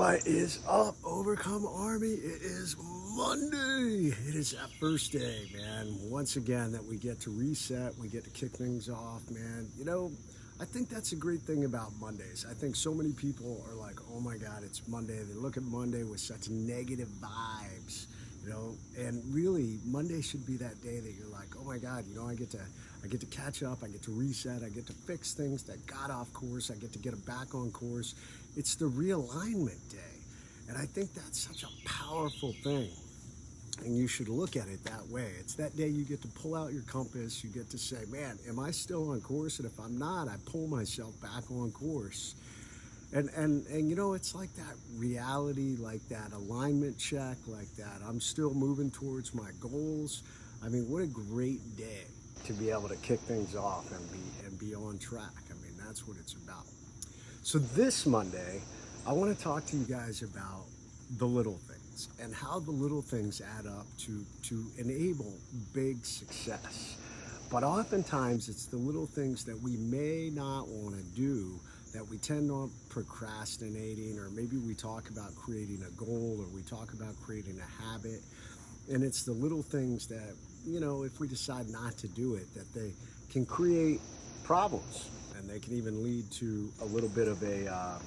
What is up, Overcome Army? It is Monday. It is that first day, man. Once again, that we get to reset, we get to kick things off, man. I think that's a great thing about Mondays. I think so many people are like, oh my God, it's Monday. They look at Monday with such negative vibes, and really Monday should be that day that you're like, oh my God, I get to catch up, I get to reset, I get to fix things that got off course, I get to get them back on course. It's the realignment day. And I think that's such a powerful thing. And you should look at it that way. It's that day you get to pull out your compass. You get to say, man, am I still on course? And if I'm not, I pull myself back on course. And it's like that reality, like that alignment check, like that I'm still moving towards my goals. I mean, what a great day to be able to kick things off and be on track. I mean, that's what it's about. So this Monday, I want to talk to you guys about the little things and how the little things add up to enable big success. But oftentimes it's the little things that we may not want to do that we tend on procrastinating, or maybe we talk about creating a goal, or we talk about creating a habit. And it's the little things that, if we decide not to do it, that they can create problems. And they can even lead to a little bit of a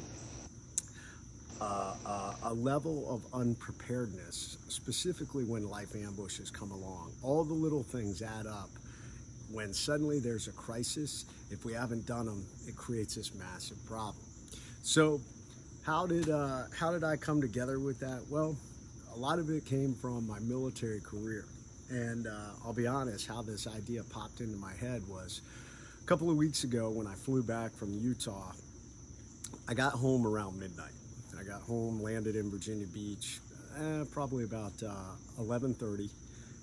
level of unpreparedness, specifically when life ambushes come along. All the little things add up. When suddenly there's a crisis, if we haven't done them, it creates this massive problem. So how did I come together with that? Well, a lot of it came from my military career. And I'll be honest, how this idea popped into my head was a couple of weeks ago when I flew back from Utah. I got home around midnight. I got home, landed in Virginia Beach, probably about 11:30,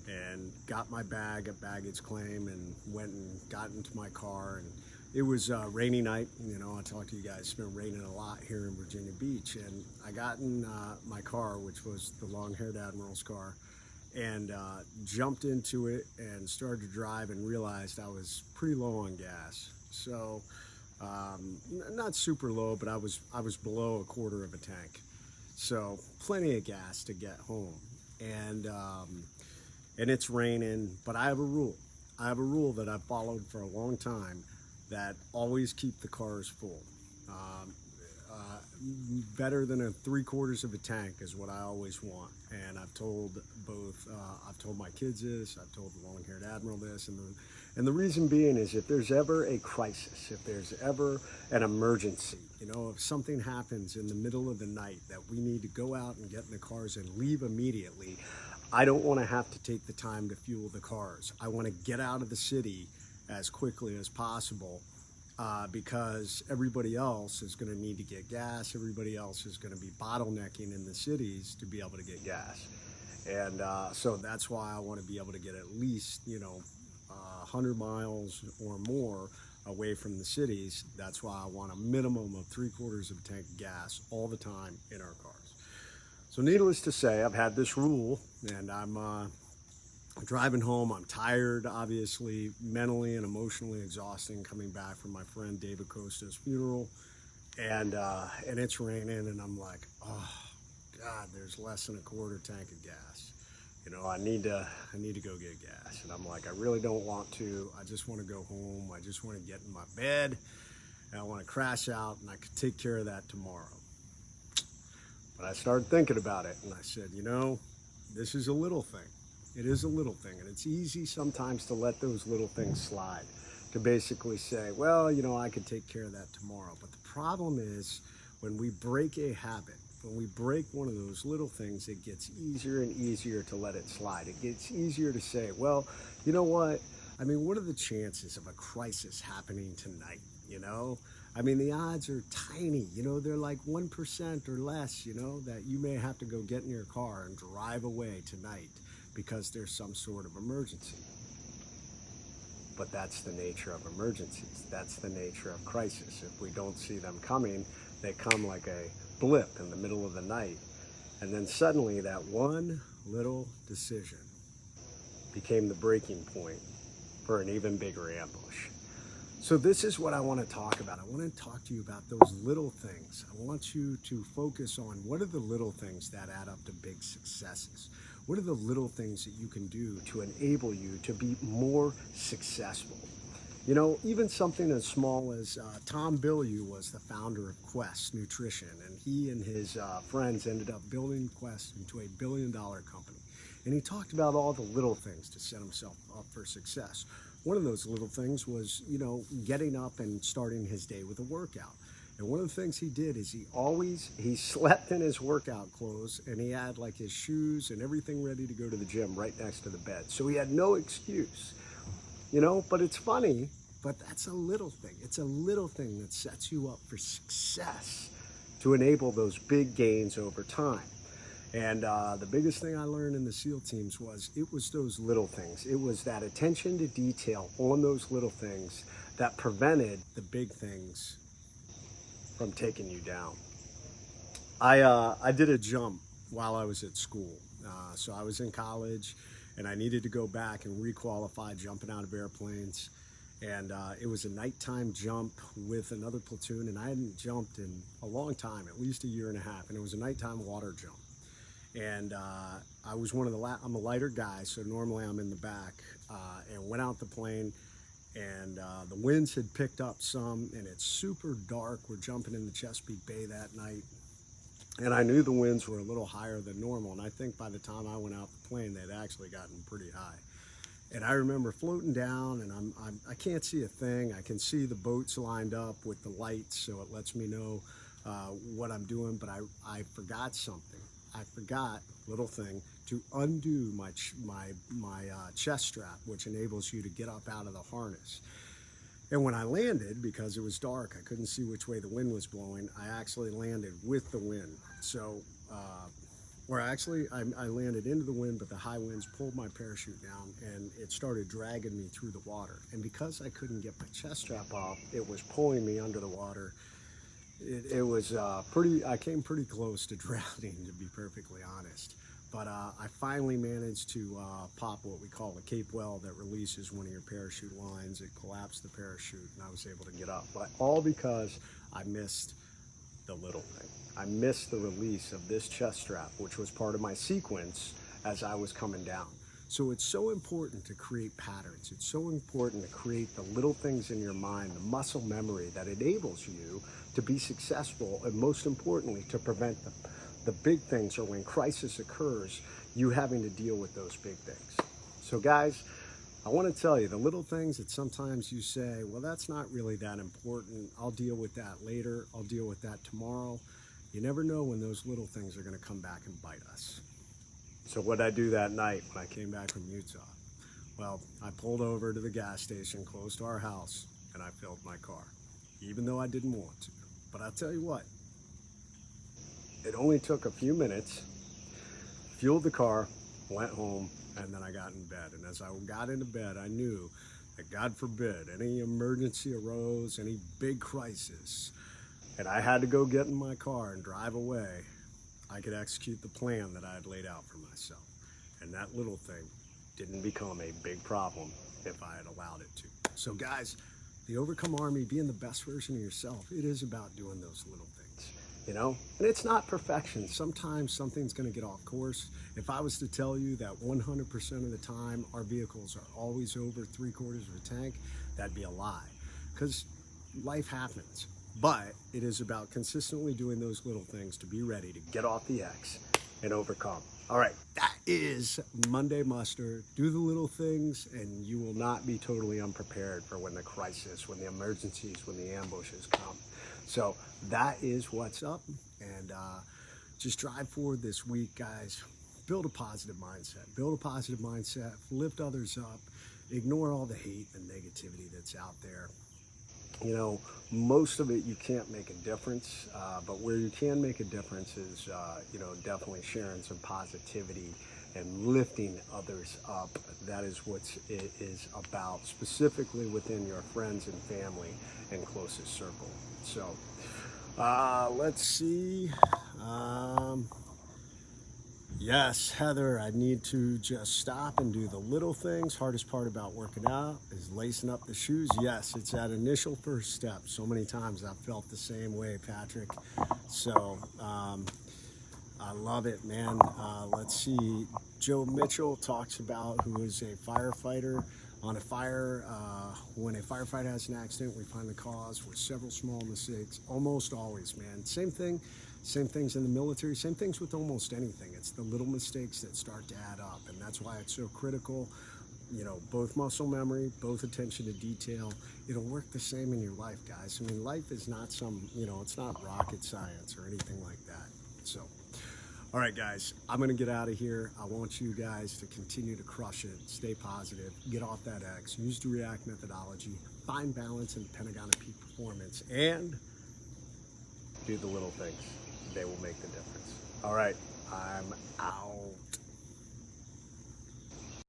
and got my bag at baggage claim and went and got into my car. And it was a rainy night. I talked to you guys, it's been raining a lot here in Virginia Beach. And I got in my car, which was the long-haired Admiral's car, and jumped into it and started to drive and realized I was pretty low on gas. So not super low, but I was below a quarter of a tank. So plenty of gas to get home. And it's raining, but I have a rule. I have a rule that I've followed for a long time, that always keep the cars full. Better than a 3/4 of a tank is what I always want. And I've told my kids this, I've told the long-haired Admiral this, and the reason being is if there's ever a crisis, if there's ever an emergency, if something happens in the middle of the night that we need to go out and get in the cars and leave immediately, I don't want to have to take the time to fuel the cars. I want to get out of the city as quickly as possible. Because everybody else is going to need to get gas. Everybody else is going to be bottlenecking in the cities to be able to get gas. And so that's why I want to be able to get at least, 100 miles or more away from the cities. That's why I want a minimum of 3/4 of a tank of gas all the time in our cars. So needless to say, I've had this rule, and I'm driving home. I'm tired, obviously, mentally and emotionally exhausting, coming back from my friend David Costa's funeral, and it's raining, and I'm like, oh God, there's less than a quarter tank of gas. I need to go get gas, and I'm like, I really don't want to. I just want to go home. I just want to get in my bed, and I want to crash out, and I could take care of that tomorrow. But I started thinking about it, and I said, this is a little thing. It is a little thing, and it's easy sometimes to let those little things slide, to basically say, well, I could take care of that tomorrow. But the problem is when we break a habit, when we break one of those little things, it gets easier and easier to let it slide. It gets easier to say, well, you know what? I mean, what are the chances of a crisis happening tonight? I mean, the odds are tiny. They're like 1% or less, that you may have to go get in your car and drive away tonight because there's some sort of emergency. But that's the nature of emergencies. That's the nature of crisis. If we don't see them coming, they come like a blip in the middle of the night. And then suddenly that one little decision became the breaking point for an even bigger ambush. So this is what I want to talk about. I want to talk to you about those little things. I want you to focus on what are the little things that add up to big successes. What are the little things that you can do to enable you to be more successful? You know, even something as small as Tom Bilyeu was the founder of Quest Nutrition, and he and his friends ended up building Quest into a billion-dollar company. And he talked about all the little things to set himself up for success. One of those little things was, you know, getting up and starting his day with a workout. And one of the things he did is he slept in his workout clothes, and he had like his shoes and everything ready to go to the gym right next to the bed. So he had no excuse, you know, but it's funny, but that's a little thing. It's a little thing that sets you up for success to enable those big gains over time. And the biggest thing I learned in the SEAL teams was it was those little things. It was that attention to detail on those little things that prevented the big things from taking you down. I did a jump while I was at school. So I was in college and I needed to go back and requalify jumping out of airplanes. And it was a nighttime jump with another platoon, and I hadn't jumped in a long time, at least a year and a half, and it was a nighttime water jump. And I was I'm a lighter guy, so normally I'm in the back, and went out the plane, and the winds had picked up some, and it's super dark. We're jumping in the Chesapeake Bay that night, and I knew the winds were a little higher than normal, and I think by the time I went out the plane, they'd actually gotten pretty high. And I remember floating down, and I can't see a thing. I can see the boats lined up with the lights, so it lets me know what I'm doing, but I forgot something. I forgot, little thing, to undo my chest strap, which enables you to get up out of the harness. And when I landed, because it was dark, I couldn't see which way the wind was blowing, I actually landed with the wind. So, I landed into the wind, but the high winds pulled my parachute down, and it started dragging me through the water. And because I couldn't get my chest strap off, it was pulling me under the water. It was I came pretty close to drowning, to be perfectly honest. But I finally managed to pop what we call a Cape Weld that releases one of your parachute lines. It collapsed the parachute, and I was able to get up. But all because I missed the little thing. I missed the release of this chest strap, which was part of my sequence as I was coming down. So it's so important to create patterns. It's so important to create the little things in your mind, the muscle memory that enables you to be successful, and most importantly, to prevent the big things, or when crisis occurs, you having to deal with those big things. So guys, I want to tell you, the little things that sometimes you say, well, that's not really that important. I'll deal with that later. I'll deal with that tomorrow. You never know when those little things are going to come back and bite us. So what did I do that night when I came back from Utah? Well, I pulled over to the gas station close to our house, and I filled my car, even though I didn't want to. But I'll tell you what, it only took a few minutes, fueled the car, went home, and then I got in bed. And as I got into bed, I knew that, God forbid, any emergency arose, any big crisis, and I had to go get in my car and drive away, I could execute the plan that I had laid out for myself. And that little thing didn't become a big problem if I had allowed it to. So guys, the Overcome Army, being the best version of yourself, it is about doing those little things, you know? And it's not perfection. Sometimes something's gonna get off course. If I was to tell you that 100% of the time our vehicles are always over 3/4 of a tank, that'd be a lie, because life happens. But it is about consistently doing those little things to be ready to get off the X and overcome. All right, that is Monday Muster. Do the little things, and you will not be totally unprepared for when the crisis, when the emergencies, when the ambushes come. So that is what's up, and just drive forward this week, guys. Build a positive mindset. Build a positive mindset. Lift others up. Ignore all the hate and negativity that's out there. You know, most of it you can't make a difference, but where you can make a difference is, you know, definitely sharing some positivity and lifting others up. That is what it is about, specifically within your friends and family and closest circle. So, let's see. Yeah. Yes, Heather, I need to just stop and do the little things. Hardest part about working out is lacing up the shoes. Yes, it's that initial first step. So many times I've felt the same way, Patrick. So I love it, man. Let's see. Joe Mitchell talks about, who is a firefighter on a fire. When a firefighter has an accident, we find the cause with several small mistakes. Almost always, man. Same thing. Same things in the military. Same things with almost anything. It's the little mistakes that start to add up, and that's why it's so critical. You know, both muscle memory, both attention to detail. It'll work the same in your life, guys. I mean, life is not some, it's not rocket science or anything like that. So, all right, guys, I'm going to get out of here. I want you guys to continue to crush it, stay positive, get off that X, use the REACT methodology, find balance in the Pentagon of Peak Performance, and do the little things. They will make the difference. All right, I'm out.